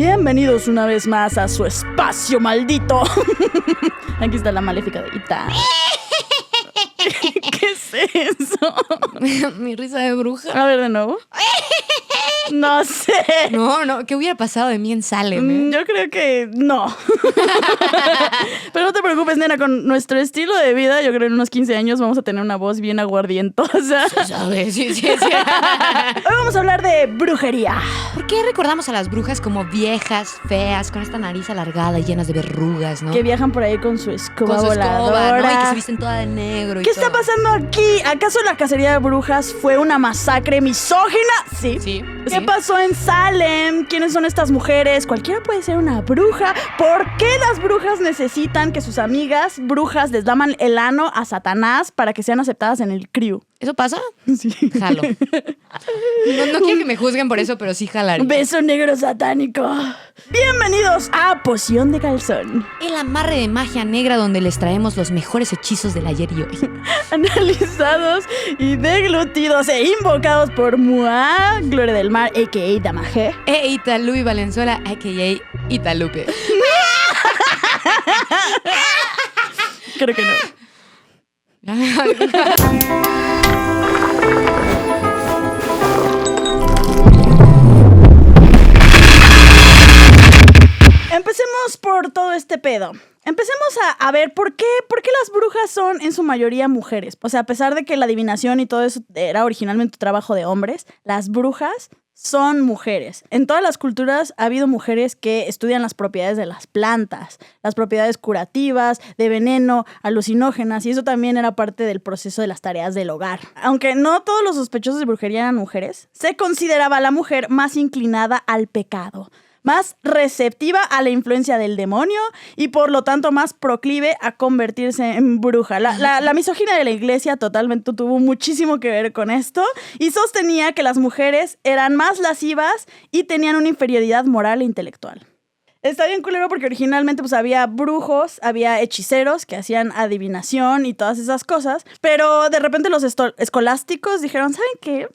Bienvenidos una vez más a su espacio maldito. Aquí está la maléfica de Ita. ¿Qué es eso? Mi risa de bruja. A ver, de nuevo. No sé. No, ¿qué hubiera pasado de mí en Salem? Yo creo que no. Pero no te preocupes, nena, con nuestro estilo de vida, yo creo que en unos 15 años vamos a tener una voz bien aguardientosa. ¿Sabes? Sí. Hoy vamos a hablar de brujería. ¿Por qué recordamos a las brujas como viejas, feas, con esta nariz alargada y llenas de verrugas, no? Que viajan por ahí con su escoba Con su voladora, escoba, ¿no? Y que se visten toda de negro y ¿Qué todo. está pasando aquí? ¿Acaso la cacería de brujas fue una masacre misógina? Sí. ¿Qué pasó en Salem? ¿Quiénes son estas mujeres? Cualquiera puede ser una bruja. ¿Por qué las brujas necesitan que sus amigas brujas les laman el ano a Satanás para que sean aceptadas en el crew? ¿Eso pasa? Sí. Jalo. No quiero que me juzguen por eso, pero sí jalaría. Beso negro satánico. Bienvenidos a Poción de Calzón. El amarre de magia negra donde les traemos los mejores hechizos del ayer y hoy. Analizados y deglutidos e invocados por Mua, Gloria del Mar, a.k.a. Damajé. Italubi Valenzuela, a.k.a. Italupe. Creo que no. Empecemos por todo este pedo. Empecemos a ver por qué las brujas son en su mayoría mujeres. O sea, a pesar de que la adivinación y todo eso era originalmente trabajo de hombres, las brujas son mujeres. En todas las culturas ha habido mujeres que estudian las propiedades de las plantas, las propiedades curativas, de veneno, alucinógenas, y eso también era parte del proceso de las tareas del hogar. Aunque no todos los sospechosos de brujería eran mujeres, se consideraba a la mujer más inclinada al pecado, más receptiva a la influencia del demonio y por lo tanto más proclive a convertirse en bruja. La misoginia de la iglesia totalmente tuvo muchísimo que ver con esto y sostenía que las mujeres eran más lascivas y tenían una inferioridad moral e intelectual. Está bien culero porque originalmente pues había brujos, había hechiceros que hacían adivinación y todas esas cosas, pero de repente los escolásticos dijeron, ¿saben qué?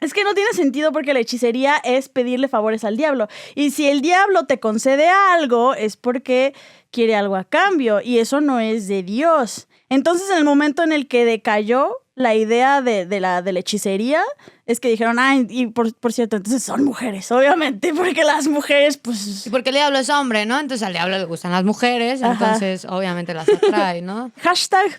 Es que no tiene sentido porque la hechicería es pedirle favores al diablo. Y si el diablo te concede algo, es porque quiere algo a cambio. Y eso no es de Dios. Entonces, en el momento en el que decayó la idea de la hechicería, es que dijeron, y por cierto, entonces son mujeres, obviamente, porque las mujeres, pues... Y porque el diablo es hombre, ¿no? Entonces al diablo le gustan las mujeres, entonces obviamente las atrae, ¿no?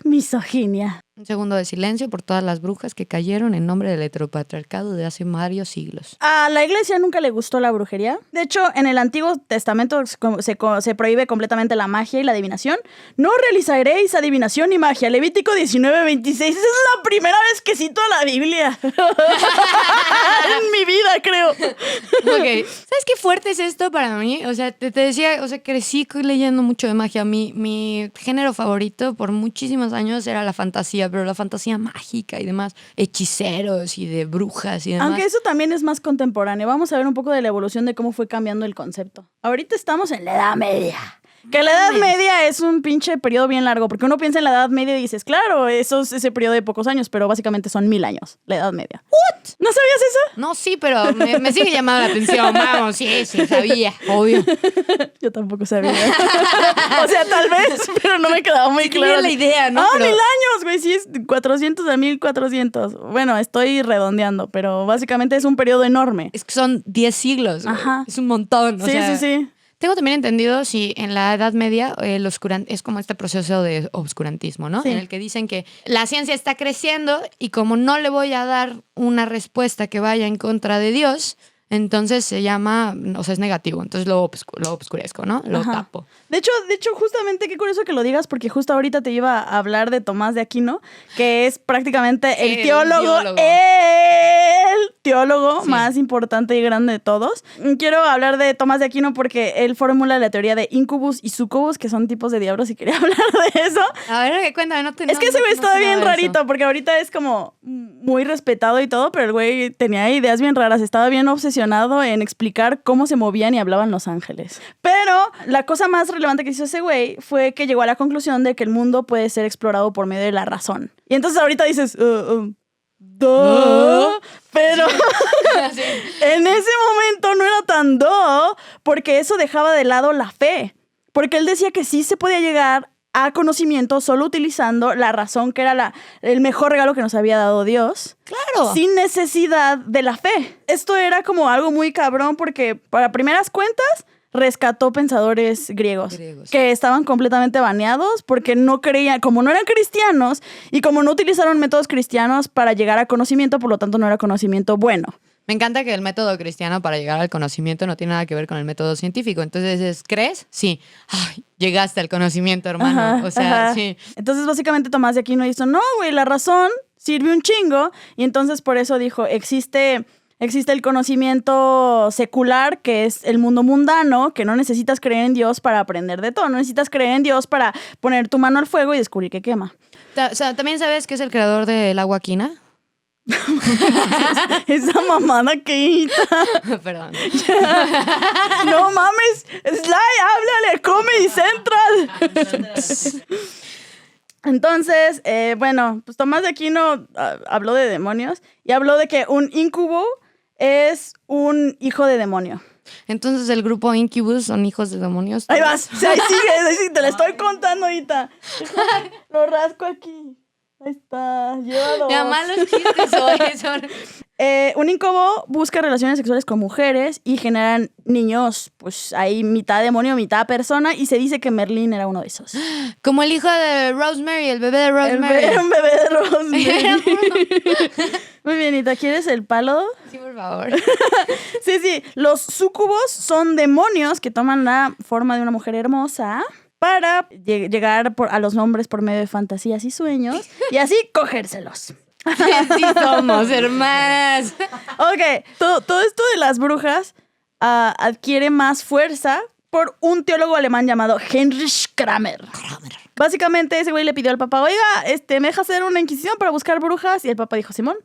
#misoginia. Un segundo de silencio por todas las brujas que cayeron en nombre del heteropatriarcado de hace varios siglos. A la iglesia nunca le gustó la brujería. De hecho, en el Antiguo Testamento se prohíbe completamente la magia y la adivinación. No realizaréis adivinación ni magia. Levítico 19:26. Esa es la primera vez que cito a la Biblia. En mi vida, creo. Ok. ¿Sabes qué fuerte es esto para mí? O sea, te decía, crecí leyendo mucho de magia. Mi género favorito por muchísimos años era la fantasía, pero la fantasía mágica y demás, hechiceros y de brujas y demás. Aunque eso también es más contemporáneo. Vamos a ver un poco de la evolución de cómo fue cambiando el concepto. Ahorita estamos en la Edad Media. Que la Edad Media es un pinche periodo bien largo, porque uno piensa en la Edad Media y dices, claro, eso es ese periodo de pocos años, pero básicamente son 1000 años, la Edad Media. ¿What? ¿No sabías eso? No, sí, pero me sigue llamando la atención. Vamos, sí, sabía, obvio. Yo tampoco sabía. O sea, tal vez, pero no me quedaba muy claro. Tenía la idea, ¿no? 1000 años, güey, sí, es 400 a 1400. Bueno, estoy redondeando, pero básicamente es un periodo enorme. Es que son 10 siglos. Ajá. Es un montón. Sí. Tengo también entendido, si en la Edad Media es como este proceso de obscurantismo, ¿no? Sí. En el que dicen que la ciencia está creciendo y como no le voy a dar una respuesta que vaya en contra de Dios, entonces se llama, es negativo, entonces lo obscurezco, ¿no? Lo tapo. De hecho, justamente qué curioso que lo digas, porque justo ahorita te iba a hablar de Tomás de Aquino, que es prácticamente el teólogo sí, más importante y grande de todos. Quiero hablar de Tomás de Aquino porque él formula la teoría de incubus y sucubus, que son tipos de diablos, y quería hablar de eso. A ver, cuéntame, Es que ese güey estaba bien rarito, porque ahorita es como muy respetado y todo, pero el güey tenía ideas bien raras, estaba bien obsesionado en explicar cómo se movían y hablaban los ángeles. Pero la cosa más relevante que hizo ese güey fue que llegó a la conclusión de que el mundo puede ser explorado por medio de la razón. Y entonces ahorita dices, Pero en ese momento no era tan porque eso dejaba de lado la fe. Porque él decía que sí se podía llegar a conocimiento solo utilizando la razón, que era el mejor regalo que nos había dado Dios. ¡Claro! Sin necesidad de la fe. Esto era como algo muy cabrón porque, para primeras cuentas, rescató pensadores griegos que estaban completamente baneados porque no creían, como no eran cristianos y como no utilizaron métodos cristianos para llegar a conocimiento, por lo tanto no era conocimiento bueno. Me encanta que el método cristiano para llegar al conocimiento no tiene nada que ver con el método científico. Entonces, ¿crees? Sí. Ay, llegaste al conocimiento, hermano. Ajá, o sea, ajá. sí. Entonces, básicamente, Tomás de Aquino hizo, no, güey, la razón sirve un chingo. Y entonces, por eso dijo, existe el conocimiento secular, que es el mundo mundano, que no necesitas creer en Dios para aprender de todo. No necesitas creer en Dios para poner tu mano al fuego y descubrir que quema. O sea, ¿también sabes que es el creador del agua quina? Esa mamada que Perdón. No mames, Sly, háblale, Comedy Central. Entonces, bueno, pues Tomás de Aquino habló de demonios y habló de que un incubo es un hijo de demonio. Entonces, el grupo Incubus son hijos de demonios. Ahí vas, sí, ahí sigue, te la estoy contando ahorita. Lo rasco aquí. Ahí está, llévalo. Ya malos chistes hoy son. Un incubo busca relaciones sexuales con mujeres y generan niños, pues ahí mitad demonio, mitad persona, y se dice que Merlín era uno de esos. Como el hijo de Rosemary, el bebé de Rosemary. Un bebé de Rosemary. Muy bien, Ita, ¿quieres el palo? Sí, por favor. Sí, los súcubos son demonios que toman la forma de una mujer hermosa para llegar a los hombres por medio de fantasías y sueños y así cogérselos. Sí somos, hermanas. Ok, todo esto de las brujas adquiere más fuerza por un teólogo alemán llamado Heinrich Kramer. Básicamente ese güey le pidió al Papa, oiga, ¿me deja hacer una inquisición para buscar brujas? Y el Papa dijo, Simón,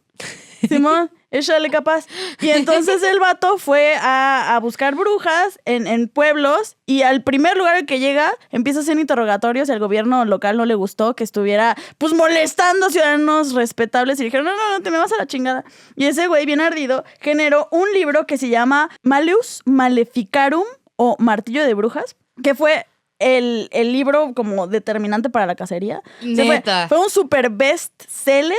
échale capaz. Y entonces el vato fue a buscar brujas en pueblos y al primer lugar al que llega empieza a hacer interrogatorios y al gobierno local no le gustó que estuviera pues molestando ciudadanos respetables y dijeron, no, te me vas a la chingada. Y ese güey bien ardido generó un libro que se llama Malleus Maleficarum o Martillo de Brujas, que fue el libro como determinante para la cacería. Neta. Fue un super bestseller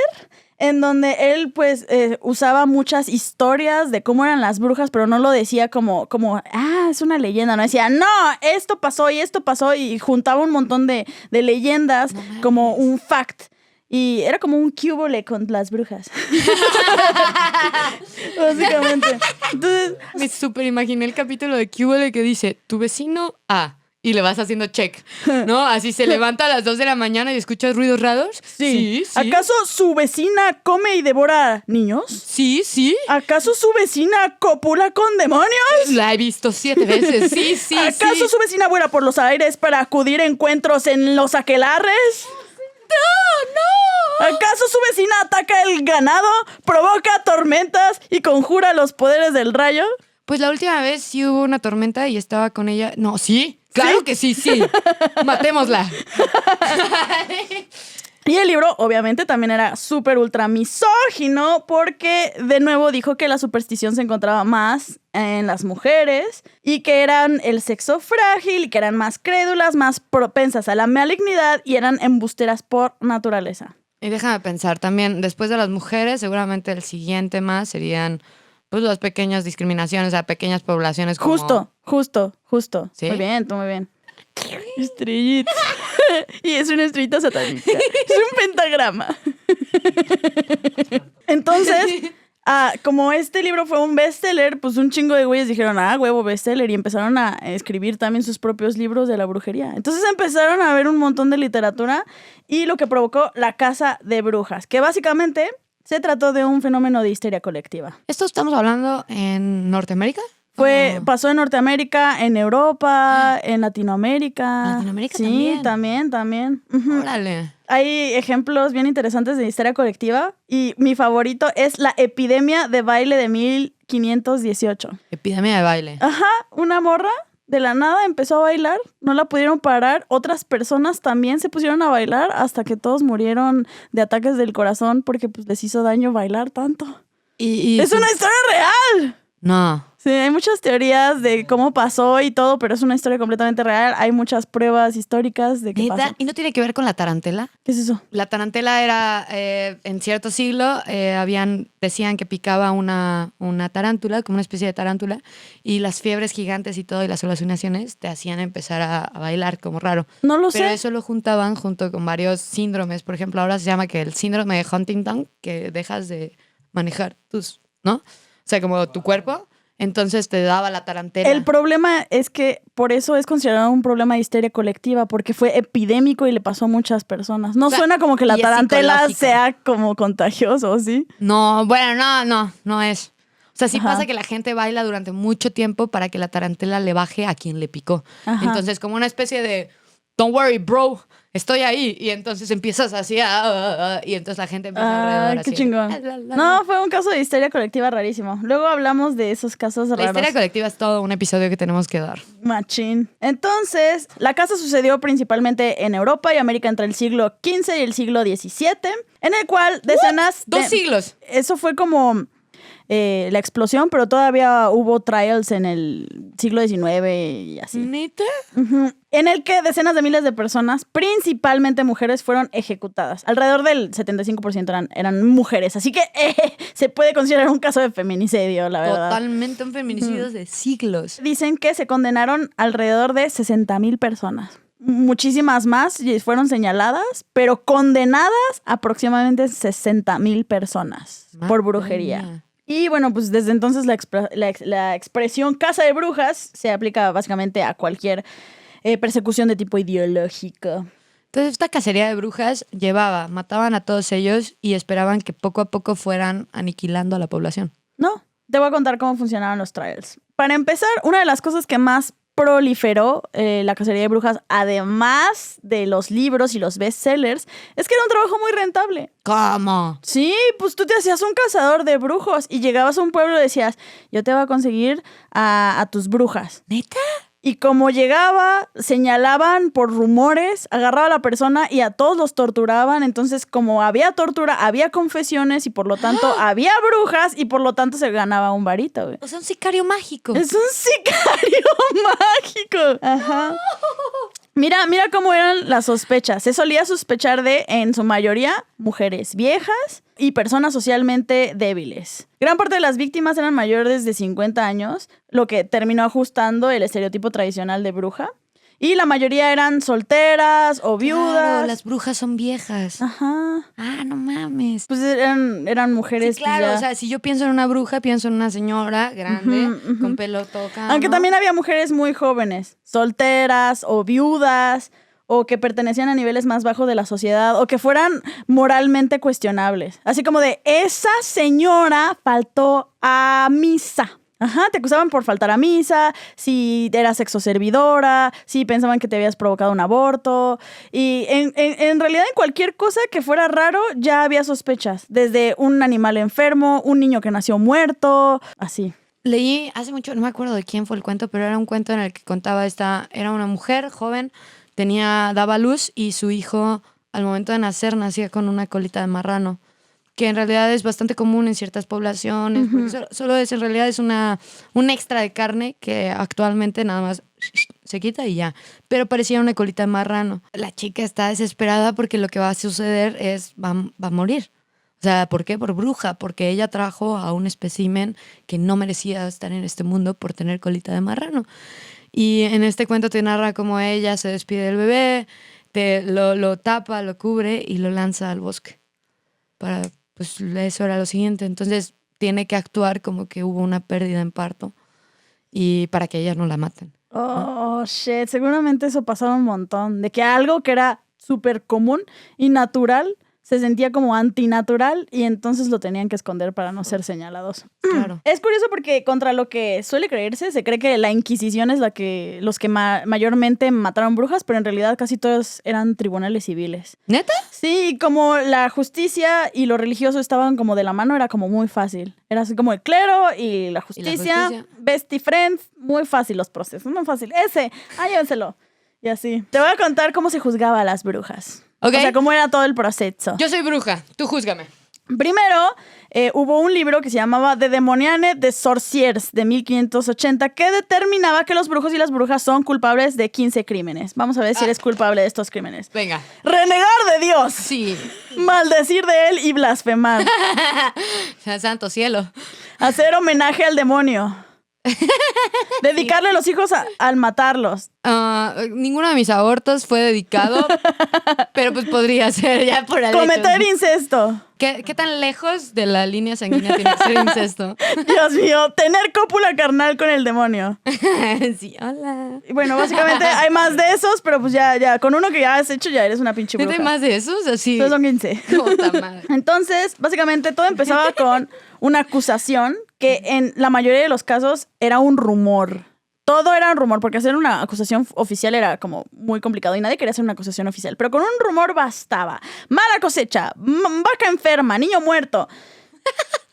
en donde él pues usaba muchas historias de cómo eran las brujas, pero no lo decía como es una leyenda, no decía, no, esto pasó y juntaba un montón de leyendas como un fact. Y era como un cúbole con las brujas. Básicamente. Entonces, me super imaginé el capítulo de Cúbole que dice, tu vecino A. Y le vas haciendo check, ¿no? Así se levanta a las 2 de la mañana y escuchas ruidos raros. Sí. ¿Acaso su vecina come y devora niños? Sí. ¿Acaso su vecina copula con demonios? La he visto 7 veces. Sí. ¿Acaso su vecina vuela por los aires para acudir a encuentros en los aquelarres? No. ¿Acaso su vecina ataca el ganado, provoca tormentas y conjura los poderes del rayo? Pues la última vez sí hubo una tormenta y estaba con ella. No, ¿sí? Claro que sí. Matémosla. Y el libro, obviamente, también era súper ultra misógino porque, de nuevo, dijo que la superstición se encontraba más en las mujeres y que eran el sexo frágil y que eran más crédulas, más propensas a la malignidad y eran embusteras por naturaleza. Y déjame pensar, también, después de las mujeres, seguramente el siguiente más serían pues las pequeñas discriminaciones, o sea, pequeñas poblaciones como... Justo. ¿Sí? Muy bien, tú muy bien. Estrellita. Y es una estrellita satánica. Es un pentagrama. Entonces, como este libro fue un bestseller, pues un chingo de güeyes dijeron, huevo, bestseller, y empezaron a escribir también sus propios libros de la brujería. Entonces empezaron a ver un montón de literatura y lo que provocó la Casa de Brujas, que básicamente se trató de un fenómeno de histeria colectiva. ¿Esto estamos hablando en Norteamérica? Pasó en Norteamérica, en Europa, en Latinoamérica. ¿Latinoamérica sí, también? también. Uh-huh. Órale. Hay ejemplos bien interesantes de histeria colectiva y mi favorito es la epidemia de baile de 1518. Epidemia de baile. Ajá, una morra de la nada empezó a bailar, no la pudieron parar, otras personas también se pusieron a bailar hasta que todos murieron de ataques del corazón porque pues les hizo daño bailar tanto. ¡Es una historia real! No. Sí, hay muchas teorías de cómo pasó y todo, pero es una historia completamente real. Hay muchas pruebas históricas de qué pasó. ¿Y no tiene que ver con la tarantela? ¿Qué es eso? La tarantela era, en cierto siglo, decían que picaba una tarántula, como una especie de tarántula, y las fiebres gigantes y todo, y las alucinaciones te hacían empezar a bailar como raro. No lo Pero sé. eso lo juntaban junto con varios síndromes. Por ejemplo, ahora se llama que el síndrome de Huntington, que dejas de manejar ¿no? O sea, como tu cuerpo. Entonces te daba la tarantela. El problema es que por eso es considerado un problema de histeria colectiva, porque fue epidémico y le pasó a muchas personas. No suena como que la tarantela sea como contagioso, ¿sí? No, bueno, no es. O sea, sí pasa que la gente baila durante mucho tiempo para que la tarantela le baje a quien le picó. Ajá. Entonces, como una especie de, don't worry, bro, estoy ahí. Y entonces empiezas así y entonces la gente empieza alrededor. Qué así. chingón. No, fue un caso de histeria colectiva rarísimo. Luego hablamos de esos casos raros. La histeria colectiva es todo un episodio que tenemos que dar. Machín. Entonces, la caza sucedió principalmente en Europa y América entre el siglo XV y el siglo XVII, en el cual decenas de... 2 siglos. Eso fue como... la explosión, pero todavía hubo trials en el siglo XIX y así. ¿Neta? En el que decenas de miles de personas, principalmente mujeres, fueron ejecutadas. Alrededor del 75% eran mujeres, así que se puede considerar un caso de feminicidio, la verdad. Totalmente un feminicidio de siglos. Dicen que se condenaron alrededor de 60,000 personas. Muchísimas más fueron señaladas, pero condenadas aproximadamente 60,000 personas por brujería. Y bueno, pues desde entonces la expresión caza de brujas se aplica básicamente a cualquier persecución de tipo ideológico. Entonces esta cacería de brujas mataban a todos ellos y esperaban que poco a poco fueran aniquilando a la población. No, te voy a contar cómo funcionaban los trials. Para empezar, una de las cosas que más proliferó la cacería de brujas, además de los libros y los bestsellers, es que era un trabajo muy rentable. ¿Cómo? Sí, pues tú te hacías un cazador de brujos y llegabas a un pueblo y decías, yo te voy a conseguir a tus brujas. ¿Neta? Y como llegaba, señalaban por rumores, agarraba a la persona y a todos los torturaban. Entonces, como había tortura, había confesiones y por lo tanto había brujas y por lo tanto se ganaba un varito, güey. O sea, un sicario mágico. Es un sicario mágico. Ajá. Mira cómo eran las sospechas. Se solía sospechar de, en su mayoría, mujeres viejas y personas socialmente débiles. Gran parte de las víctimas eran mayores de 50 años, lo que terminó ajustando el estereotipo tradicional de bruja. Y la mayoría eran solteras o viudas. Claro, las brujas son viejas. Ajá. Ah, no mames. Pues eran mujeres. Sí, claro, ya... o sea, si yo pienso en una bruja, pienso en una señora grande, con pelo tocado. Aunque también había mujeres muy jóvenes, solteras o viudas, o que pertenecían a niveles más bajos de la sociedad, o que fueran moralmente cuestionables. Así como de, esa señora faltó a misa. Ajá, te acusaban por faltar a misa, si eras sexoservidora, si pensaban que te habías provocado un aborto. Y en realidad en cualquier cosa que fuera raro ya había sospechas. Desde un animal enfermo, un niño que nació muerto, así. Leí hace mucho, no me acuerdo de quién fue el cuento, pero era un cuento en el que contaba era una mujer joven, daba a luz y su hijo al momento de nacer nacía con una colita de marrano, que en realidad es bastante común en ciertas poblaciones, porque solo en realidad es un extra de carne que actualmente nada más se quita y ya, pero parecía una colita de marrano. La chica está desesperada porque lo que va a suceder es, va a morir. O sea, ¿por qué? Por bruja, porque ella trajo a un espécimen que no merecía estar en este mundo por tener colita de marrano. Y en este cuento te narra cómo ella se despide del bebé, lo tapa, lo cubre y lo lanza al bosque. Pues eso era lo siguiente. Entonces tiene que actuar como que hubo una pérdida en parto y para que ella no la maten. Oh, shit. Seguramente eso pasaba un montón. De que algo que era súper común y natural se sentía como antinatural y entonces lo tenían que esconder para no ser señalados. Claro. Es curioso porque contra lo que suele creerse, se cree que la Inquisición es los que mayormente mataron brujas, pero en realidad casi todos eran tribunales civiles. ¿Neta? Sí, como la justicia y lo religioso estaban como de la mano, era como muy fácil. Era así como el clero y la justicia. Best friends, muy fácil los procesos, muy fácil. Llévenselo. Y así. Te voy a contar cómo se juzgaba a las brujas. Okay. O sea, cómo era todo el proceso. Yo soy bruja, tú júzgame. Primero, hubo un libro que se llamaba De Demoniane des Sorciers de 1580 que determinaba que los brujos y las brujas son culpables de 15 crímenes. Vamos a ver si eres culpable de estos crímenes. Venga. Renegar de Dios. Sí. Maldecir de él y blasfemar. Santo cielo. Hacer homenaje al demonio. Dedicarle los hijos al matarlos. Ninguno de mis abortos fue dedicado, pero pues podría ser ya por el Cometer incesto. ¿Qué tan lejos de la línea sanguínea tiene que ser incesto? Dios mío, tener cópula carnal con el demonio. Sí, hola. Y bueno, básicamente hay más de esos, pero pues ya, con uno que ya has hecho ya eres una pinche bruja. ¿Hay más de esos? Así. Entonces son 15. Puta madre. Entonces, básicamente todo empezaba con una acusación que en la mayoría de los casos era un rumor. Todo era un rumor, porque hacer una acusación oficial era como muy complicado y nadie quería hacer una acusación oficial. Pero con un rumor bastaba. Mala cosecha, vaca enferma, niño muerto.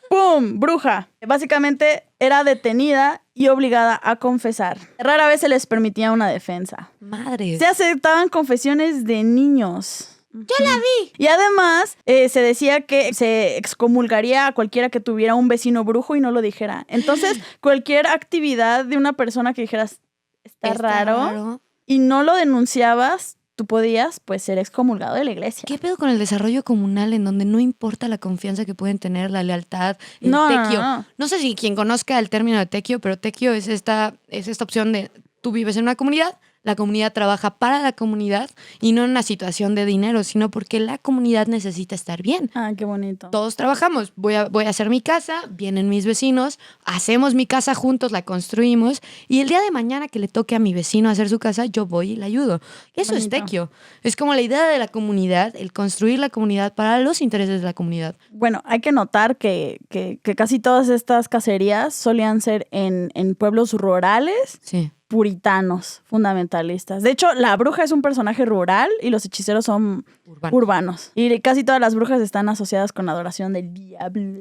¡Pum! Bruja. Básicamente era detenida y obligada a confesar. Rara vez se les permitía una defensa. Madre. Se aceptaban confesiones de niños. ¡Yo la vi! Y además se decía que se excomulgaría a cualquiera que tuviera un vecino brujo y no lo dijera. Entonces, cualquier actividad de una persona que dijeras, está raro, y no lo denunciabas, tú podías pues ser excomulgado de la iglesia. ¿Qué pedo con el desarrollo comunal en donde no importa la confianza que pueden tener, la lealtad, el tequio? No sé si quien conozca el término de tequio, pero tequio es esta opción de tú vives en una comunidad, la comunidad trabaja para la comunidad y no en una situación de dinero, sino porque la comunidad necesita estar bien. Ah, qué bonito. Todos trabajamos. Voy a hacer mi casa, vienen mis vecinos, hacemos mi casa juntos, la construimos y el día de mañana que le toque a mi vecino hacer su casa, yo voy y le ayudo. Eso bonito. Es tequio. Es como la idea de la comunidad, el construir la comunidad para los intereses de la comunidad. Bueno, hay que notar que casi todas estas cacerías solían ser en pueblos rurales. Sí. Puritanos, fundamentalistas. De hecho, la bruja es un personaje rural y los hechiceros son urbanos. Y casi todas las brujas están asociadas con la adoración del diablo.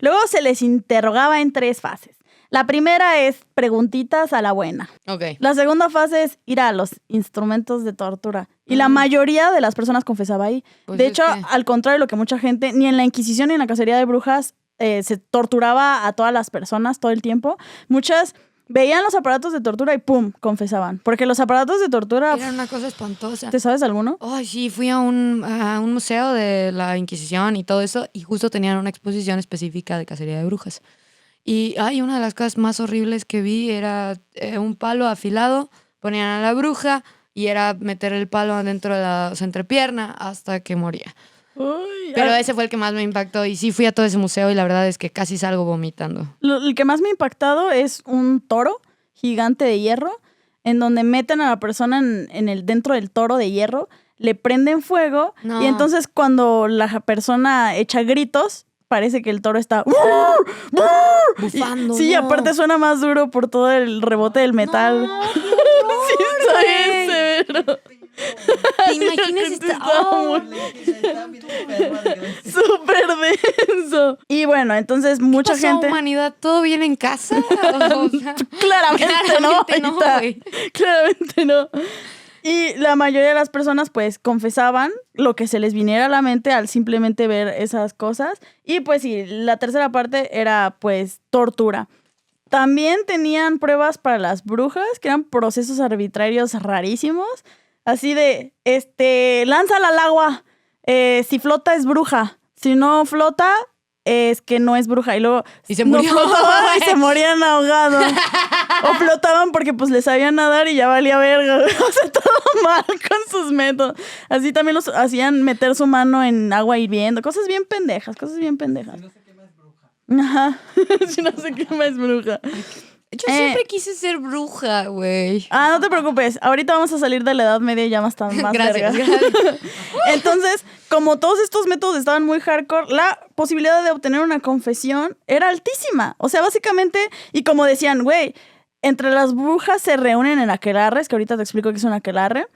Luego se les interrogaba en 3 fases. La primera es preguntitas a la buena. Okay. La segunda fase es ir a los instrumentos de tortura. Y la mayoría de las personas confesaba ahí. Pues de hecho, al contrario de lo que mucha gente, ni en la Inquisición ni en la cacería de brujas se torturaba a todas las personas todo el tiempo. Muchas veían los aparatos de tortura y ¡pum! Confesaban. Porque los aparatos de tortura... Era una cosa espantosa. ¿Te sabes alguno? Ay, sí, fui a un museo de la Inquisición y todo eso y justo tenían una exposición específica de cacería de brujas. Y una de las cosas más horribles que vi era un palo afilado, ponían a la bruja y era meter el palo adentro de su entrepierna hasta que moría. Uy, pero ese fue el que más me impactó y sí fui a todo ese museo y la verdad es que casi salgo vomitando. El que más me ha impactado es un toro gigante de hierro en donde meten a la persona dentro del toro de hierro, le prenden fuego y entonces cuando la persona echa gritos parece que el toro está bufando. Sí, aparte suena más duro por todo el rebote del metal. Sí, está bien severo. ¿Te imaginas súper denso? Y bueno, entonces mucha gente... humanidad? ¿Todo bien en casa? O sea, claramente no. Claramente no. Y la mayoría de las personas pues confesaban lo que se les viniera a la mente al simplemente ver esas cosas. Y pues sí, la tercera parte era pues tortura. También tenían pruebas para las brujas, que eran procesos arbitrarios rarísimos. Así de, lánzala al agua. Si flota es bruja. Si no flota, es que no es bruja. Y luego se murió. No flotaban y se morían ahogados. O flotaban porque pues les sabían nadar y ya valía verga. O sea, todo mal con sus métodos. Así también los hacían meter su mano en agua hirviendo. Cosas bien pendejas. Si no se quema es bruja. Ajá. Si no se quema es bruja. Yo siempre quise ser bruja, güey. No te preocupes. Ahorita vamos a salir de la Edad Media y ya más Gracias. Entonces, como todos estos métodos estaban muy hardcore, la posibilidad de obtener una confesión era altísima. O sea, básicamente, y como decían, güey, entre las brujas se reúnen en aquelarres, que ahorita te explico qué es un aquelarre,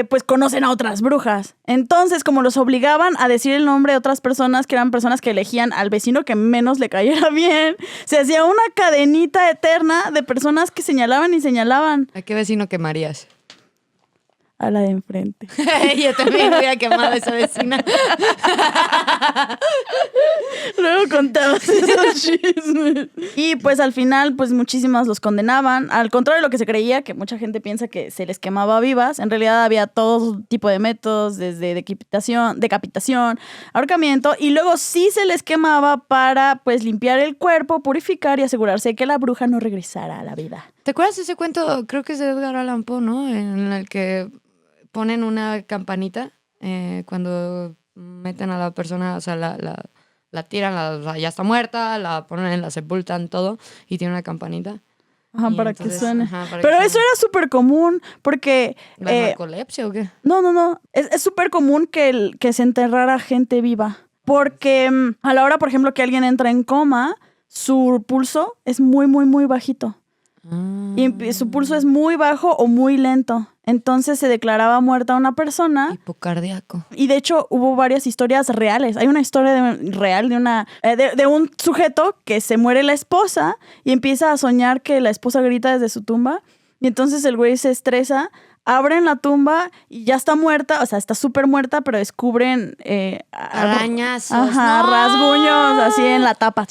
pues conocen a otras brujas. Entonces, como los obligaban a decir el nombre de otras personas, que eran personas que elegían al vecino que menos le cayera bien, se hacía una cadenita eterna de personas que señalaban y señalaban. ¿A qué vecino quemarías? A la de enfrente. Yo también hubiera quemado a esa vecina. Luego contamos esos chismes. Y pues al final, pues muchísimas los condenaban. Al contrario de lo que se creía, que mucha gente piensa que se les quemaba vivas, en realidad había todo tipo de métodos, desde decapitación, ahorcamiento, y luego sí se les quemaba para pues limpiar el cuerpo, purificar y asegurarse de que la bruja no regresara a la vida. ¿Te acuerdas de ese cuento? Creo que es de Edgar Allan Poe, ¿no? En el que ponen una campanita cuando meten a la persona, o sea, la tiran, o sea, ya está muerta, la ponen, la sepultan, todo, y tiene una campanita. Ajá, Y para entonces, que suene. ajá, para Pero que eso suene. era súper común, porque... ¿La narcolepsia o qué? No. Es súper común que se enterrara gente viva. Porque a la hora, por ejemplo, que alguien entra en coma, su pulso es muy, muy, muy bajito. Y su pulso es muy bajo o muy lento. Entonces se declaraba muerta una persona. Hipocardíaco. Y de hecho hubo varias historias reales. Hay una historia real de un sujeto que se muere la esposa y empieza a soñar que la esposa grita desde su tumba. Y entonces el güey se estresa, abren la tumba y ya está muerta, o sea, está súper muerta, pero descubren arañazos. Ajá, ¡No! rasguños así en la tapa.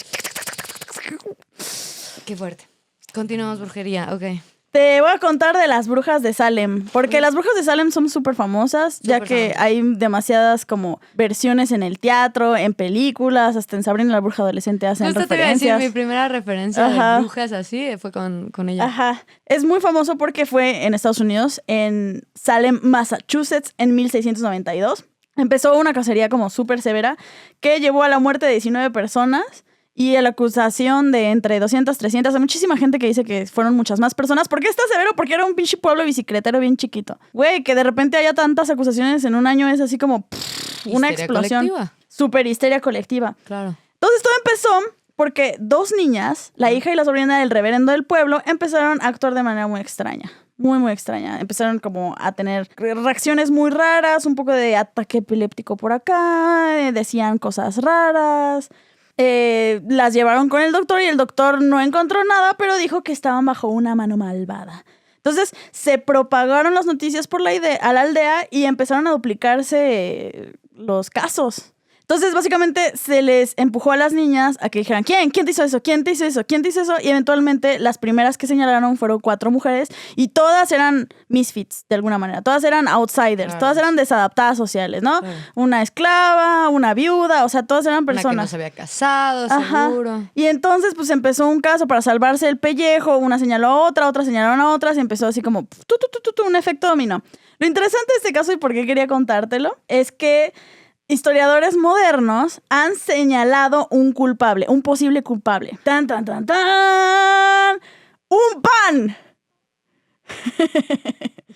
Qué fuerte. Continuamos brujería, ok. Te voy a contar de las brujas de Salem, porque las brujas de Salem son súper famosas, ya que hay demasiadas como versiones en el teatro, en películas, hasta en Sabrina la bruja adolescente hacen Justo te iba a referencias. decir, mi primera referencia de brujas así fue con ella. Ajá. Es muy famoso porque fue en Estados Unidos, en Salem, Massachusetts, en 1692. Empezó una cacería como súper severa que llevó a la muerte de 19 personas. Y a la acusación de entre 200, 300, hay muchísima gente que dice que fueron muchas más personas. ¿Por qué está severo? Porque era un pinche pueblo bicicletero bien chiquito. Güey, que de repente haya tantas acusaciones en un año es así como una explosión. Colectiva. Súper histeria colectiva. Claro. Entonces todo empezó porque dos niñas, la hija y la sobrina del reverendo del pueblo, empezaron a actuar de manera muy extraña. Muy, muy extraña. Empezaron como a tener reacciones muy raras, un poco de ataque epiléptico por acá, decían cosas raras. Las llevaron con el doctor y el doctor no encontró nada, pero dijo que estaban bajo una mano malvada. Entonces se propagaron las noticias por a la aldea y empezaron a duplicarse los casos. Entonces, básicamente, se les empujó a las niñas a que dijeran, ¿quién te hizo eso? ¿Quién te hizo eso? ¿Quién te hizo eso? Y eventualmente, las primeras que señalaron fueron 4 mujeres y todas eran misfits, de alguna manera. Todas eran outsiders, claro. Todas eran desadaptadas sociales, ¿no? Claro. Una esclava, una viuda, o sea, todas eran personas. Una que no se había casado, seguro. Y entonces, pues, empezó un caso para salvarse el pellejo, una señaló a otra, otras señalaron a otras y empezó así como un efecto dominó. Lo interesante de este caso y por qué quería contártelo es que historiadores modernos han señalado un culpable, un posible culpable. ¡Tan, tan, tan, tan! ¡Un pan!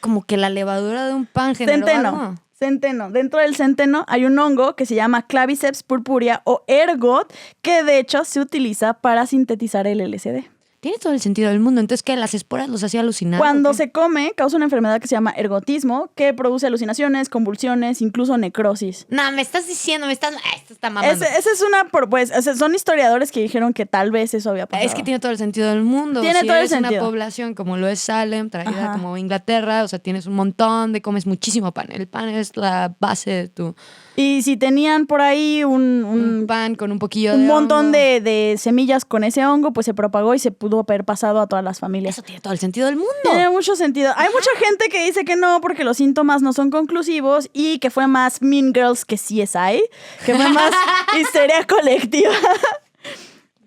Como que la levadura de un pan generó algo. Centeno. Dentro del centeno hay un hongo que se llama Claviceps purpurea o ergot, que de hecho se utiliza para sintetizar el LSD. Tiene todo el sentido del mundo. Entonces, ¿qué? ¿Las esporas los hacía alucinar? Cuando se come, causa una enfermedad que se llama ergotismo, que produce alucinaciones, convulsiones, incluso necrosis. No, me estás diciendo, esto está mamando. Esa es una, pues, son historiadores que dijeron que tal vez eso había pasado. Es que tiene todo el sentido del mundo. Tiene si todo el eres sentido. Una población como lo es Salem, traída como Inglaterra, o sea, tienes un montón comes muchísimo pan. El pan es la base de tu... Y si tenían por ahí un pan con un poquillo de un montón hongo. de semillas con ese hongo, pues se propagó y se pudo haber pasado a todas las familias. Eso tiene todo el sentido del mundo. Tiene mucho sentido. Hay mucha gente que dice que no porque los síntomas no son conclusivos y que fue más Mean Girls que CSI, que fue más histeria colectiva.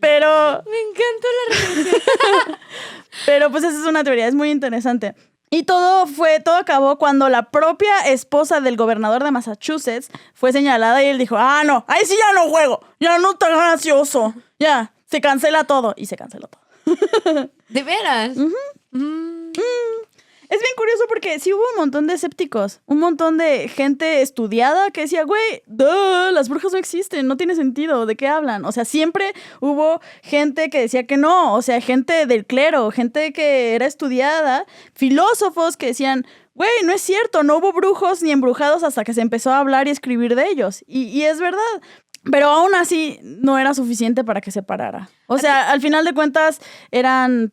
Pero... Me encanta la referencia. Pero pues esa es una teoría, es muy interesante. Y todo acabó cuando la propia esposa del gobernador de Massachusetts fue señalada y él dijo, no, ahí sí ya no juego, ya no está gracioso, ya, se cancela todo. Y se canceló todo. ¿De veras? Es bien curioso porque sí hubo un montón de escépticos, un montón de gente estudiada que decía, güey, las brujas no existen, no tiene sentido, ¿de qué hablan? O sea, siempre hubo gente que decía que no, o sea, gente del clero, gente que era estudiada, filósofos que decían, güey, no es cierto, no hubo brujos ni embrujados hasta que se empezó a hablar y escribir de ellos. Y es verdad. Pero aún así no era suficiente para que se parara. O sea, al final de cuentas eran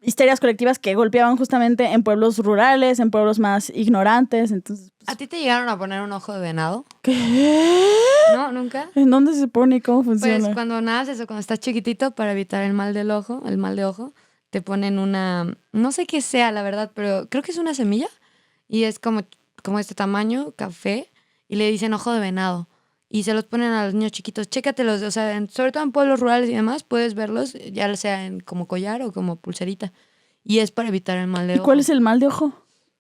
histerias colectivas que golpeaban justamente en pueblos rurales, en pueblos más ignorantes. Entonces, pues, ¿A ti te llegaron a poner un ojo de venado? ¿qué? No, nunca. ¿En dónde se pone y cómo funciona? Pues cuando naces o cuando estás chiquitito, para evitar el mal del ojo, el mal de ojo, te ponen una, no sé qué sea la verdad, pero creo que es una semilla y es como este tamaño, café, y le dicen ojo de venado. Y se los ponen a los niños chiquitos. Chécatelos, o sea, sobre todo en pueblos rurales y demás, puedes verlos, ya sea en como collar o como pulserita. Y es para evitar el mal de ¿Y ojo. cuál es el mal de ojo?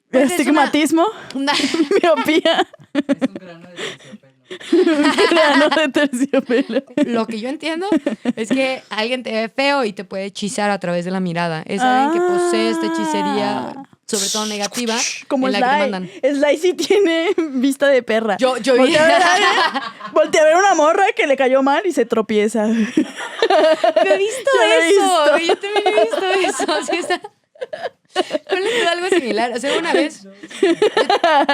Pues ¿Estigmatismo? Miopía. Es un grano de terciopelo. Un grano de terciopelo. Lo que yo entiendo es que alguien te ve feo y te puede hechizar a través de la mirada. Es alguien que posee esta hechicería, sobre todo negativa, Como en la que te Sly. mandan. Sly sí tiene vista de perra. Yo vi. Voltea a ver una morra que le cayó mal y se tropieza. Yo he visto Yo lo he eso. visto. Yo también he visto eso. Sí, está. Yo le tuve algo similar. O sea, una vez, yo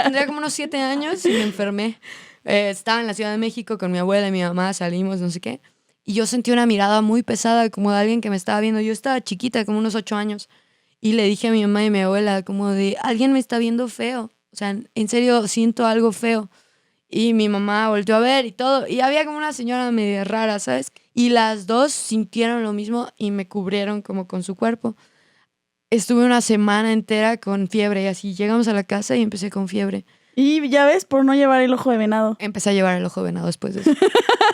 tendría como unos 7 años y me enfermé. Estaba en la Ciudad de México con mi abuela y mi mamá, salimos, no sé qué. Y yo sentí una mirada muy pesada, como de alguien que me estaba viendo. Yo estaba chiquita, como unos 8 años. Y le dije a mi mamá y a mi abuela, como de, alguien me está viendo feo. O sea, en serio, siento algo feo. Y mi mamá volteó a ver y todo. Y había como una señora medio rara, ¿sabes? Y las dos sintieron lo mismo y me cubrieron como con su cuerpo. Estuve una semana entera con fiebre y así. Llegamos a la casa y empecé con fiebre. Y ya ves, por no llevar el ojo de venado. Empecé a llevar el ojo de venado después de eso.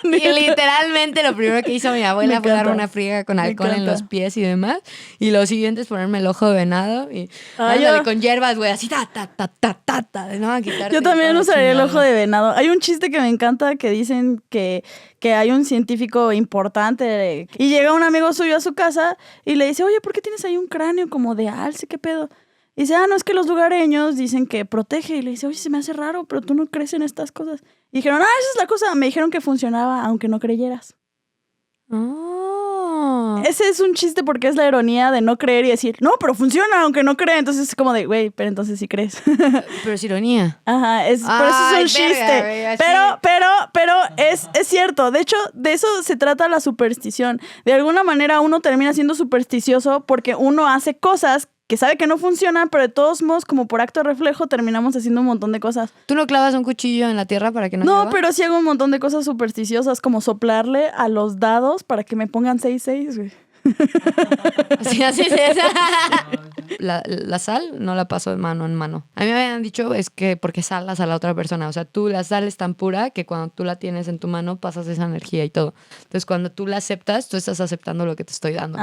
Y literalmente lo primero que hizo mi abuela fue darme una friega con alcohol en los pies y demás. Y lo siguiente es ponerme el ojo de venado y ándale, con hierbas, güey, así ta, ¿no? A quitarte. Yo también usaría el ojo de venado. Hay un chiste que me encanta que dicen que hay un científico importante y llega un amigo suyo a su casa y le dice, oye, ¿por qué tienes ahí un cráneo como de alce? ¿Qué pedo? Y dice, no, es que los lugareños dicen que protege. Y le dice, oye, se me hace raro, pero tú no crees en estas cosas. Y dijeron, esa es la cosa. Me dijeron que funcionaba aunque no creyeras. Oh. Ese es un chiste porque es la ironía de no creer y decir, no, pero funciona aunque no cree. Entonces es como de, güey, pero entonces sí crees. Pero es ironía. Ajá, por eso es un chiste. Güey, pero es cierto. De hecho, de eso se trata la superstición. De alguna manera uno termina siendo supersticioso porque uno hace cosas que sabe que no funcionan, pero de todos modos, como por acto de reflejo, terminamos haciendo un montón de cosas. ¿Tú no clavas un cuchillo en la tierra para que no No, llueva? pero sí hago un montón de cosas supersticiosas, como soplarle a los dados para que me pongan 6-6, güey. Así es. La sal no la paso de mano en mano. A mí me habían dicho es que porque salas a la otra persona. O sea, la sal es tan pura que cuando tú la tienes en tu mano pasas esa energía y todo. Entonces, cuando tú la aceptas, tú estás aceptando lo que te estoy dando.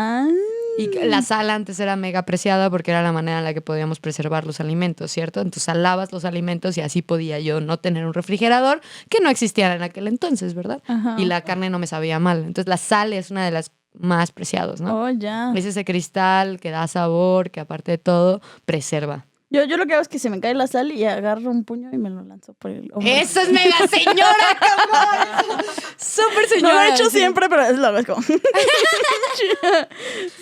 Y la sal antes era mega apreciada porque era la manera en la que podíamos preservar los alimentos, ¿cierto? Entonces salabas los alimentos y así podía yo no tener un refrigerador que no existía en aquel entonces, ¿verdad? Ajá. Y la carne no me sabía mal. Entonces la sal es una de las más preciados, ¿no? Oh, ya. Es ese cristal que da sabor, que aparte de todo, preserva. Yo lo que hago es que se me cae la sal y agarro un puño y me lo lanzo por el ojo. ¡Eso es mega señora, cabrón! ¡Súper señora! No lo he hecho sí. siempre, pero es lo como...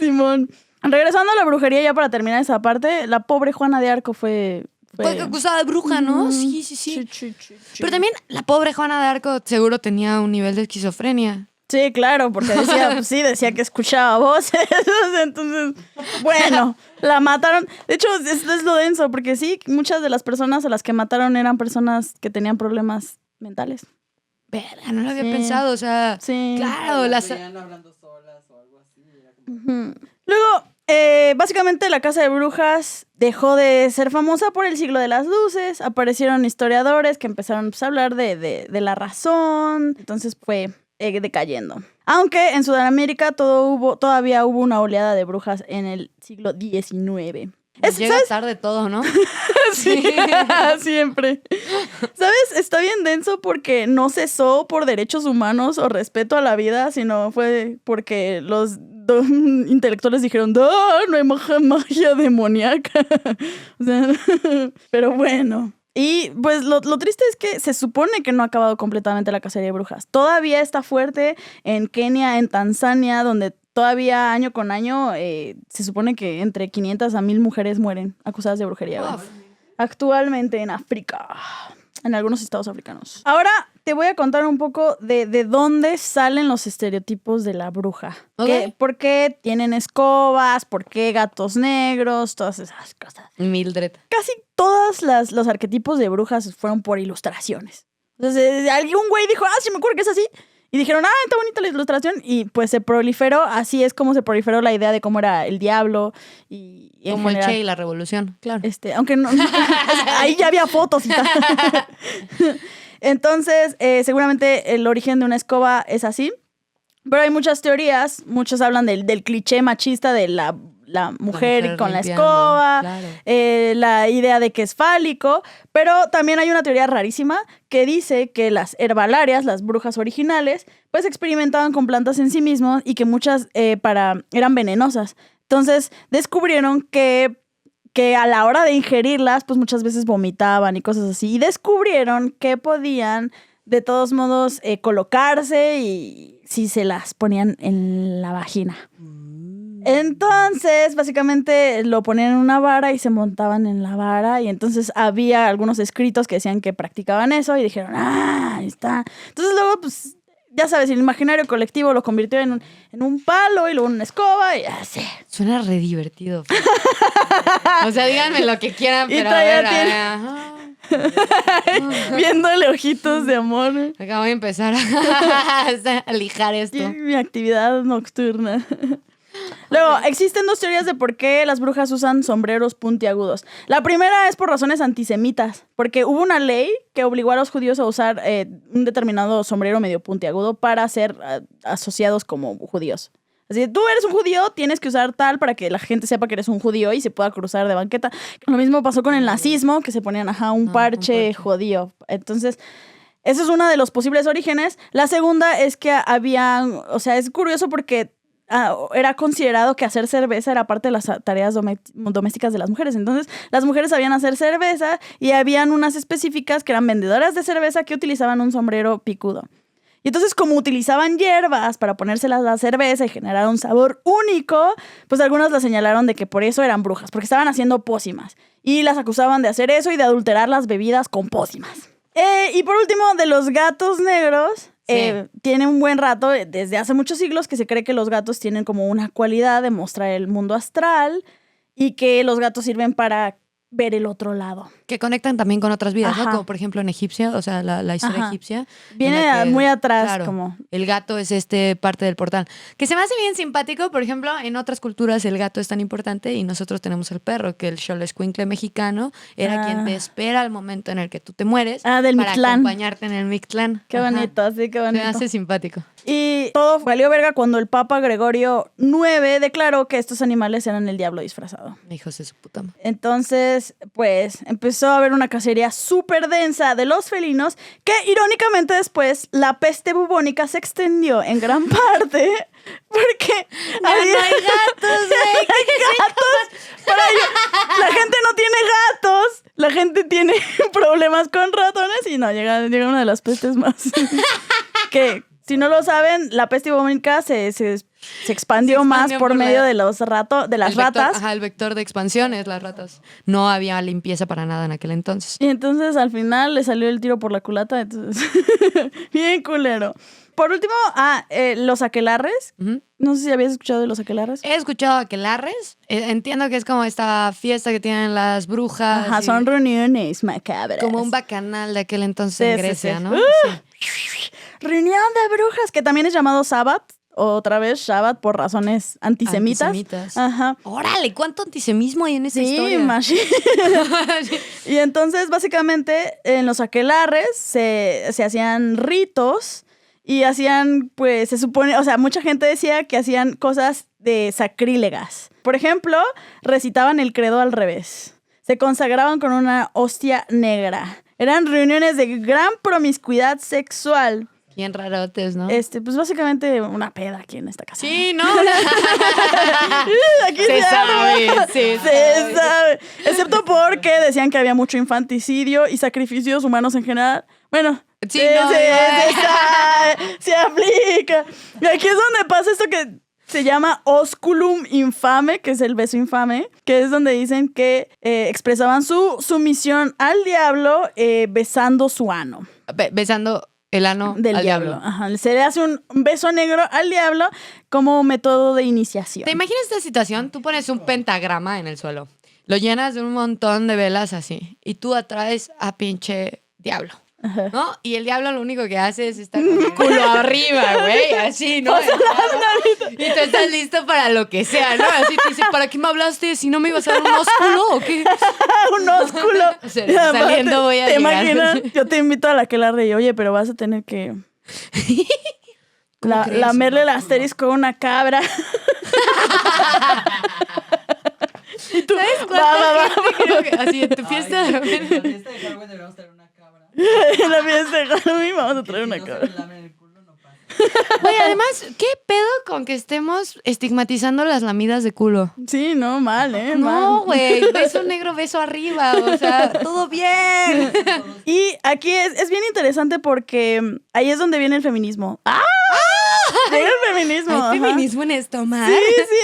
Simón. Regresando a la brujería ya para terminar esa parte, la pobre Juana de Arco fue... Fue acusada de bruja, ¿no? Sí. Pero también la pobre Juana de Arco seguro tenía un nivel de esquizofrenia. Sí, claro, porque decía que escuchaba voces, entonces, bueno, la mataron. De hecho, es lo denso, porque sí, muchas de las personas a las que mataron eran personas que tenían problemas mentales. Verga, no lo había pensado, o sea, sí. Claro, las veían hablando solas o algo así. Era como... Luego, básicamente la Casa de Brujas dejó de ser famosa por el siglo de las luces, aparecieron historiadores que empezaron a hablar de la razón, entonces fue... decayendo. Aunque en Sudamérica todavía hubo una oleada de brujas en el siglo XIX. Llega tarde todo, ¿no? Sí, siempre. ¿Sabes? Está bien denso porque no cesó por derechos humanos o respeto a la vida, sino fue porque los intelectuales dijeron, no hay magia demoníaca. O sea, pero bueno. Y pues lo triste es que se supone que no ha acabado completamente la cacería de brujas. Todavía está fuerte en Kenia, en Tanzania, donde todavía año con año se supone que entre 500 a 1000 mujeres mueren acusadas de brujería. Wow. Actualmente en África, en algunos estados africanos. Ahora te voy a contar un poco de dónde salen los estereotipos de la bruja. Ok. ¿Por qué tienen escobas? ¿Por qué gatos negros? Todas esas cosas. Mildred. Casi todos los arquetipos de brujas fueron por ilustraciones. Entonces, algún güey dijo, sí me acuerdo que es así. Y dijeron, está bonita la ilustración. Y pues se proliferó, así es como se proliferó la idea de cómo era el diablo. Y en Como general, el Che y la revolución, claro. aunque no, ahí ya había fotos y tal. Entonces, seguramente el origen de una escoba es así. Pero hay muchas teorías. Muchos hablan del cliché machista de la mujer con la limpiando, escoba, claro. la idea de que es fálico, pero también hay una teoría rarísima que dice que las herbalarias, las brujas originales, pues experimentaban con plantas en sí mismos y que muchas eran venenosas. Entonces descubrieron que a la hora de ingerirlas, pues muchas veces vomitaban y cosas así, y descubrieron que podían de todos modos colocarse y si se las ponían en la vagina. Entonces, básicamente lo ponían en una vara y se montaban en la vara. Y entonces había algunos escritos que decían que practicaban eso y dijeron, ahí está. Entonces luego, pues, ya sabes, el imaginario colectivo lo convirtió en un palo y luego en una escoba y así. Suena re divertido. O sea, díganme lo que quieran, Y pero todavía ajá. Viéndole ojitos de amor. Acá voy a empezar a lijar esto. Y mi actividad nocturna. Luego, existen dos teorías de por qué las brujas usan sombreros puntiagudos. La primera es por razones antisemitas, porque hubo una ley que obligó a los judíos a usar un determinado sombrero medio puntiagudo para ser asociados como judíos. Así, tú eres un judío, tienes que usar tal para que la gente sepa que eres un judío y se pueda cruzar de banqueta. Lo mismo pasó con el nazismo, que se ponían, un parche judío. Entonces, ese es uno de los posibles orígenes. La segunda es que es curioso porque era considerado que hacer cerveza era parte de las tareas domésticas de las mujeres. Entonces, las mujeres sabían hacer cerveza y habían unas específicas que eran vendedoras de cerveza que utilizaban un sombrero picudo. Y entonces, como utilizaban hierbas para ponérselas a la cerveza y generar un sabor único, pues algunos las señalaron de que por eso eran brujas, porque estaban haciendo pócimas. Y las acusaban de hacer eso y de adulterar las bebidas con pócimas. Y por último, de los gatos negros, tiene un buen rato, desde hace muchos siglos, que se cree que los gatos tienen como una cualidad de mostrar el mundo astral y que los gatos sirven para ver el otro lado. Que conectan también con otras vidas, Ajá. ¿no? Como por ejemplo en egipcia, o sea, la historia Ajá. egipcia. Viene en la que, muy atrás, claro, como... el gato es parte del portal. Que se me hace bien simpático, por ejemplo, en otras culturas el gato es tan importante y nosotros tenemos el perro, que el xolescuincle mexicano era quien te espera al momento en el que tú te mueres del para Mictlán. acompañarte en el Mictlán. Qué Ajá. bonito, sí, qué Se bonito. me hace simpático. Y todo valió verga cuando el Papa Gregorio IX declaró que estos animales eran el diablo disfrazado. Hijos de su puta madre. Entonces, pues, empezó a haber una cacería súper densa de los felinos que, irónicamente, después la peste bubónica se extendió en gran parte porque No hay gatos, güey. la gente no tiene gatos, la gente tiene problemas con ratones y no, llega una de las pestes más que, si no lo saben, la peste bubónica se expandió más por medio de las ratas. El vector de expansión es las ratas. No había limpieza para nada en aquel entonces. Y entonces al final le salió el tiro por la culata, entonces bien culero. Por último, los aquelarres. Ujú. No sé si habías escuchado de los aquelarres. He escuchado aquelarres. Entiendo que es como esta fiesta que tienen las brujas. Ajá, y son reuniones macabras. como un bacanal de aquel entonces en Sí, Grecia, sí. ¿no? Sí. Reunión de brujas, que también es llamado Sabbat. Otra vez Shabbat por razones antisemitas. Antisemitas. Ajá. Órale, ¿cuánto antisemismo hay en esa Sí, historia? machín. Y entonces, básicamente, en los aquelarres se hacían ritos y hacían, pues, se supone, o sea, mucha gente decía que hacían cosas de sacrílegas. Por ejemplo, recitaban el credo al revés. Se consagraban con una hostia negra. Eran reuniones de gran promiscuidad sexual. Bien rarotes, ¿no? Pues básicamente una peda aquí en esta casa. Sí, ¿no? Aquí Se sabe, arma. se Se sabe. Excepto porque decían que había mucho infanticidio y sacrificios humanos en general. Bueno, Sí, no, se sabe, se aplica. Y aquí es donde pasa esto que se llama osculum infame, que es el beso infame, que es donde dicen que expresaban su sumisión al diablo besando su ano. Besando el ano Del al diablo. diablo. Ajá. Se le hace un beso negro al diablo como método de iniciación. ¿Te imaginas esta situación? Tú pones un pentagrama en el suelo, lo llenas de un montón de velas así, y tú atraes a pinche diablo. Ajá. ¿No? Y el diablo lo único que hace es estar con el culo arriba, güey, así, ¿no? Y tú estás listo para lo que sea, ¿no? Así te dice, ¿para qué me hablaste? Si no me ibas a dar un ósculo o qué. Un ósculo. O sea, saliendo voy a ¿Te llegar. imaginas? Yo te invito a la que la rey, oye, pero vas a tener que ¿Cómo crees? lamerle el asterisco a una cabra. Y tú, ¿Sabes va, va, cuánta gente creo que así en tu fiesta? Ay, en la fiesta de Halloween deberíamos traer una cabra. en la fiesta de Halloween vamos a Que traer si una no cabra. se le lamen el culo, no pasa. Güey, además, ¿qué pedo con que estemos estigmatizando las lamidas de culo? Sí, no, mal, No, mal. güey, beso negro, beso arriba, o sea, todo bien. Y aquí es bien interesante porque ahí es donde viene el feminismo. ¡Ah! Llega el feminismo. ¿Hay ajá. feminismo en esto, man? Sí,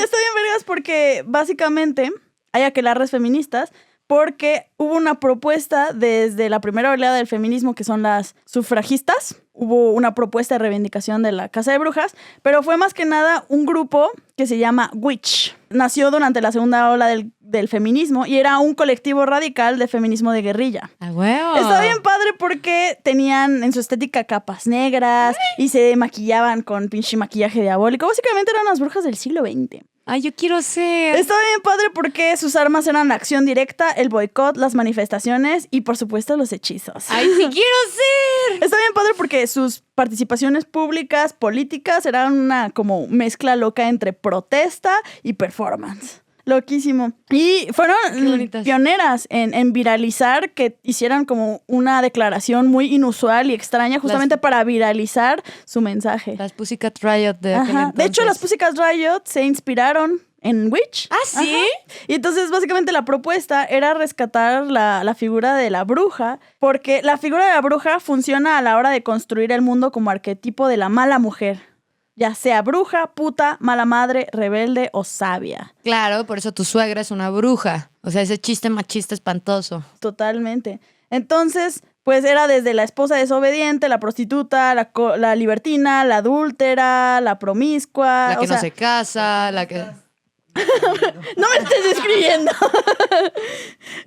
está bien vergas porque básicamente hay aquelarres feministas porque hubo una propuesta desde la primera oleada del feminismo, que son las sufragistas. Hubo una propuesta de reivindicación de la Casa de Brujas, pero fue más que nada un grupo que se llama Witch. Nació durante la segunda ola del feminismo y era un colectivo radical de feminismo de guerrilla. ¡A huevo! Está bien padre porque tenían en su estética capas negras y se maquillaban con pinche maquillaje diabólico. Básicamente eran las brujas del siglo XX. Ay, yo quiero ser. Está bien padre porque sus armas eran la acción directa, el boicot, las manifestaciones y por supuesto los hechizos. Ay, sí quiero ser. Está bien padre porque sus participaciones públicas, políticas, eran una como mezcla loca entre protesta y performance. Loquísimo. Y fueron bonitas. pioneras en viralizar, que hicieran como una declaración muy inusual y extraña justamente para viralizar su mensaje. Las Pussycat Riot de aquel Ajá. De hecho, las entonces. Pussycat Riot se inspiraron en Witch. ¿Ah, sí? Ajá. Y entonces, básicamente, la propuesta era rescatar la figura de la bruja, porque la figura de la bruja funciona a la hora de construir el mundo como arquetipo de la mala mujer. Ya sea bruja, puta, mala madre, rebelde o sabia. Claro, por eso tu suegra es una bruja. O sea, ese chiste machista espantoso. Totalmente. Entonces, pues era desde la esposa desobediente, la prostituta, la libertina, la adúltera, la promiscua. La que o sea, no se casa, la que... No me estés describiendo.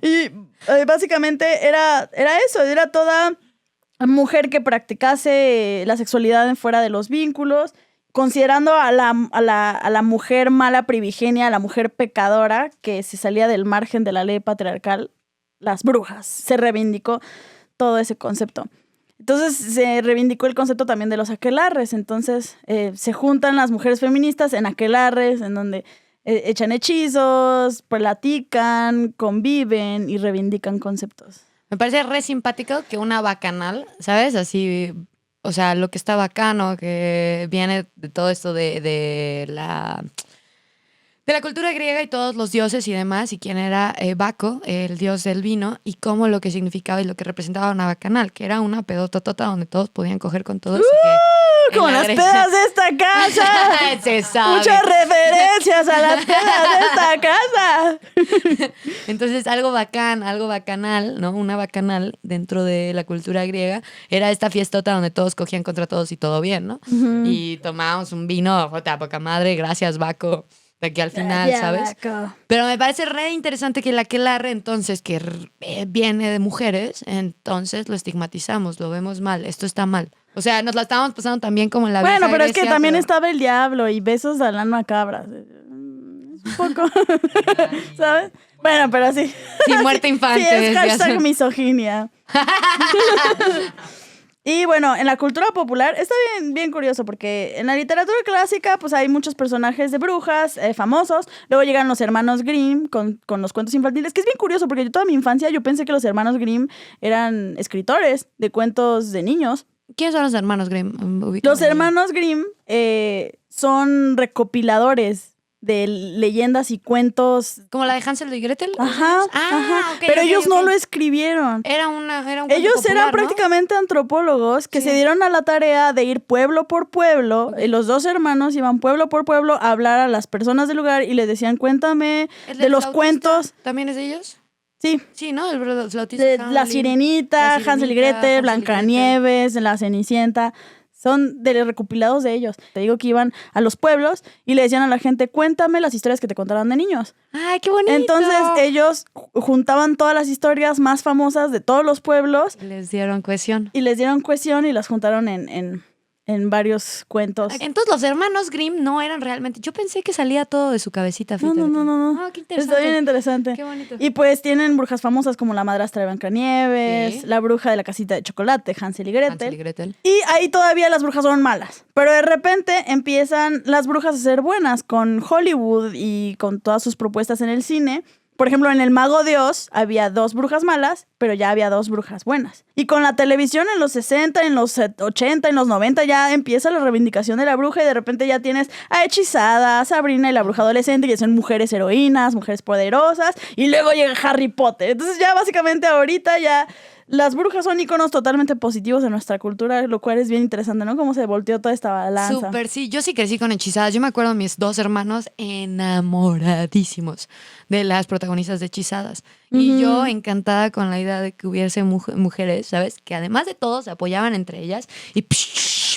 Y básicamente era eso, era toda mujer que practicase la sexualidad fuera de los vínculos, considerando a la mujer mala primigenia, a la mujer pecadora que se salía del margen de la ley patriarcal, las brujas. Se reivindicó todo ese concepto. Entonces se reivindicó el concepto también de los aquelarres. Entonces se juntan las mujeres feministas en aquelarres, en donde echan hechizos, platican, conviven y reivindican conceptos. Me parece re simpático que una bacanal, ¿sabes? Así, o sea, lo que está bacano, que viene de todo esto de la cultura griega y todos los dioses y demás, y quién era Baco, el dios del vino, y cómo lo que significaba y lo que representaba una bacanal, que era una pedototota donde todos podían coger con todos. Y que Como en la las Grecia- pedas de esta casa. Se sabe. Muchas referencias a las pedas de esta casa. Entonces, algo bacán, algo bacanal, ¿no? Una bacanal dentro de la cultura griega era esta fiestota donde todos cogían contra todos y todo bien, ¿no? Y tomábamos un vino, jota, poca madre, gracias, Baco, de aquí al final, Ya, ¿sabes? Baco. Pero me parece re interesante que la aquelarre, entonces, que viene de mujeres, entonces lo estigmatizamos, lo vemos mal, esto está mal. O sea, nos la estábamos pasando también como en la Bueno, vieja pero es que Grecia, también pero- estaba el diablo y besos al alma cabra. Es un poco, ¿sabes? Bueno, pero sí. Sí, muerte infante. Sí, es desde hashtag hace- misoginia. Y bueno, en la cultura popular está bien curioso porque en la literatura clásica pues hay muchos personajes de brujas famosos. Luego llegan los hermanos Grimm con los cuentos infantiles, que es bien curioso porque yo toda mi infancia yo pensé que los hermanos Grimm eran escritores de cuentos de niños. ¿Quiénes son los hermanos Grimm? Los hermanos Grimm son recopiladores de leyendas y cuentos. ¿Como la de Hansel y Gretel? Ajá, ok, pero ok, ellos ok. no lo escribieron. Era un cuento Ellos popular, eran ¿no? prácticamente antropólogos que Sí. se dieron a la tarea de ir pueblo por pueblo. Ok. Los dos hermanos iban pueblo por pueblo a hablar a las personas del lugar y les decían, cuéntame ¿El de del los flautista cuentos. ¿También es de ellos? Sí, Sí, ¿no? El flautista. de Hamelin. La Sirenita, La Hansel y Sirenita, Gretel, Hansel y Blancanieves, La Cenicienta. Son de los recopilados de ellos. Te digo que iban a los pueblos y le decían a la gente, cuéntame las historias que te contaron de niños. ¡Ay, qué bonito! Entonces ellos juntaban todas las historias más famosas de todos los pueblos Les dieron cohesión. y les dieron cohesión y las juntaron en varios cuentos. Entonces los hermanos Grimm no eran realmente... Yo pensé que salía todo de su cabecita. No, fíjate. no, no, no, no. Ah, qué interesante. Está bien interesante. Qué bonito. Y pues tienen brujas famosas como la madrastra de Blancanieves, Sí. la bruja de la casita de chocolate, Hansel y Gretel. Hansel y Gretel. Y ahí todavía las brujas son malas. Pero de repente empiezan las brujas a ser buenas con Hollywood y con todas sus propuestas en el cine. Por ejemplo, en El Mago de Oz había 2 brujas malas, pero ya había 2 brujas buenas. Y con la televisión en los 60, en los 80, en los 90 ya empieza la reivindicación de la bruja y de repente ya tienes a Hechizada, a Sabrina y la bruja adolescente, que son mujeres heroínas, mujeres poderosas. Y luego llega Harry Potter. Entonces ya básicamente ahorita ya... Las brujas son iconos totalmente positivos en nuestra cultura, lo cual es bien interesante, ¿no? Cómo se volteó toda esta balanza. Súper, sí. Yo sí crecí con Hechizadas. Yo me acuerdo de mis 2 hermanos enamoradísimos de las protagonistas de Hechizadas. Y yo encantada con la idea de que hubiese mujeres, ¿sabes? Que además de todo se apoyaban entre ellas y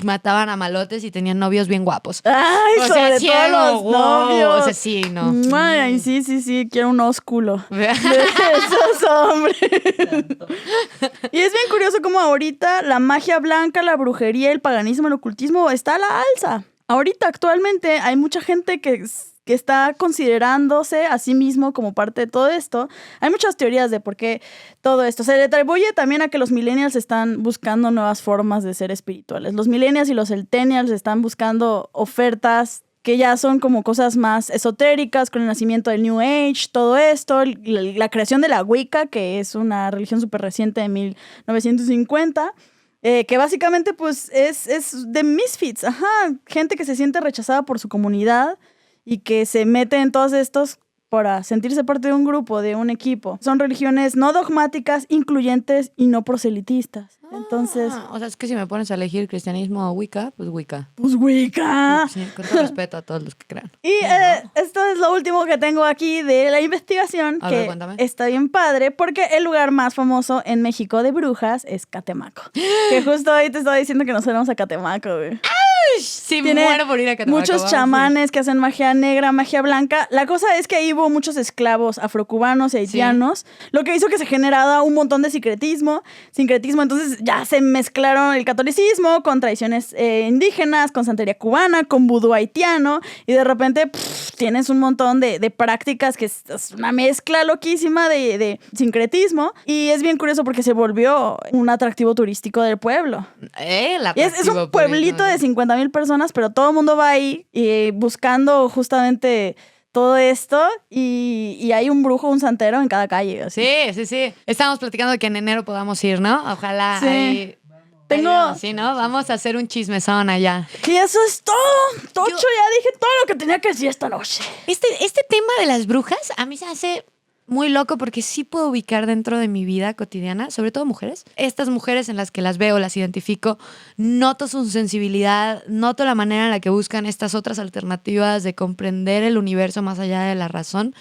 mataban a malotes y tenían novios bien guapos. Ay, O sea, sobre sí, todo los wow. novios. O sea, sí, no. Ay, sí, quiero un ósculo de esos hombres. Y es bien curioso cómo ahorita la magia blanca, la brujería, el paganismo, el ocultismo está a la alza. Ahorita, actualmente, hay mucha gente que está considerándose a sí mismo como parte de todo esto. Hay muchas teorías de por qué todo esto. Se le atribuye también a que los millennials están buscando nuevas formas de ser espirituales. Los millennials y los centennials están buscando ofertas que ya son como cosas más esotéricas, con el nacimiento del New Age, todo esto, la creación de la Wicca, que es una religión súper reciente de 1950, que básicamente pues es de misfits, gente que se siente rechazada por su comunidad y que se mete en todos estos para sentirse parte de un grupo, de un equipo. Son religiones no dogmáticas, incluyentes y no proselitistas. Entonces, O sea, es que si me pones a elegir cristianismo o Wicca, pues Wicca. pues Wicca. Sí, con todo respeto a todos los que crean. Y esto es lo último que tengo aquí de la investigación, A que ver, cuéntame. está bien padre, porque el lugar más famoso en México de brujas es Catemaco. Que justo ahí te estaba diciendo que nos fuéramos a Catemaco, güey. Sí, Tiene muero por ir a Catemaco. muchos vamos, chamanes que hacen magia negra, magia blanca. La cosa es que ahí hubo muchos esclavos afrocubanos y haitianos, lo que hizo que se generara un montón de sincretismo. Entonces ya se mezclaron el catolicismo con tradiciones indígenas, con santería cubana, con vudú haitiano, y de repente tienes un montón de prácticas que es una mezcla loquísima de sincretismo, y es bien curioso porque se volvió un atractivo turístico del pueblo. Y es un pueblito de 50,000 personas, pero todo el mundo va ahí buscando justamente todo esto, y hay un brujo, un santero en cada calle. Así. Sí. Estábamos platicando de que en enero podamos ir, ¿no? Ojalá. Sí. Ahí, Tengo... sí, ¿no? Vamos a hacer un chismezón allá. Y eso es todo. Tocho, ya dije todo lo que tenía que decir esta noche. Este tema de las brujas a mí se hace muy loco porque sí puedo ubicar dentro de mi vida cotidiana, sobre todo mujeres. Estas mujeres en las que las veo, las identifico, noto su sensibilidad, noto la manera en la que buscan estas otras alternativas de comprender el universo más allá de la razón.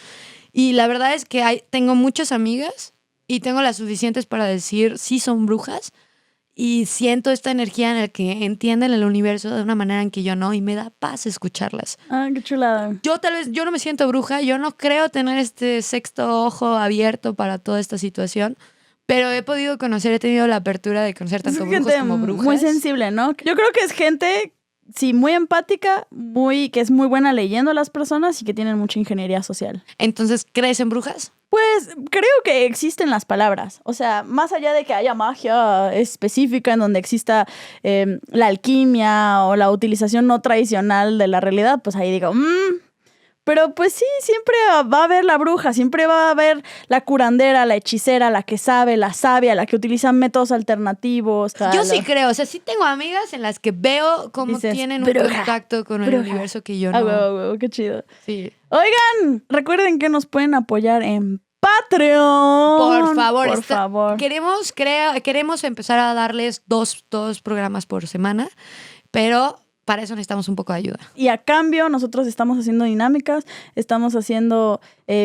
Y la verdad es que tengo muchas amigas y tengo las suficientes para decir sí son brujas. Y siento esta energía en la que entienden el universo de una manera en que yo no, y me da paz escucharlas. Ah, qué chulada. Yo no me siento bruja, yo no creo tener este sexto ojo abierto para toda esta situación, pero he tenido la apertura de conocer tanto Es brujos gente como brujas. muy sensible, ¿no? Yo creo que es gente, sí, muy empática, que es muy buena leyendo a las personas y que tienen mucha ingeniería social. Entonces, ¿crees en brujas? Pues creo que existen las palabras. O sea, más allá de que haya magia específica en donde exista la alquimia o la utilización no tradicional de la realidad, pues ahí digo, Pero pues sí, siempre va a haber la bruja, siempre va a haber la curandera, la hechicera, la que sabe, la sabia, la que utiliza métodos alternativos. Yo sí creo, o sea, sí tengo amigas en las que veo cómo Dices, tienen un "Bruja, contacto con el bruja". universo que yo Ah, no. huevo, huevo, qué chido. Sí. Oigan, recuerden que nos pueden apoyar en Patreon. Por favor, Por favor. Queremos empezar a darles dos programas por semana, pero para eso necesitamos un poco de ayuda. Y a cambio, nosotros estamos haciendo dinámicas, estamos haciendo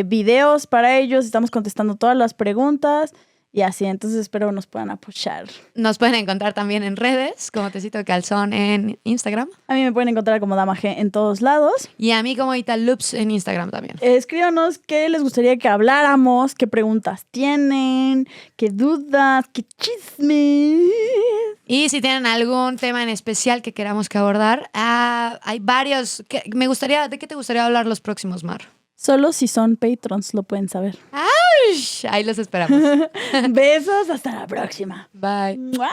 videos para ellos, estamos contestando todas las preguntas y así. Entonces espero nos puedan apoyar. Nos pueden encontrar también en redes, como Tecito de Calzón en Instagram. A mí me pueden encontrar como Dama G en todos lados. Y a mí como Italoops en Instagram también. Escríbanos qué les gustaría que habláramos, qué preguntas tienen, qué dudas, qué chismes. Y si tienen algún tema en especial que queramos que abordar, hay varios. ¿De qué te gustaría hablar los próximos, Mar? Solo si son patrons lo pueden saber. Ahí los esperamos. Besos, hasta la próxima. Bye. ¡Mua!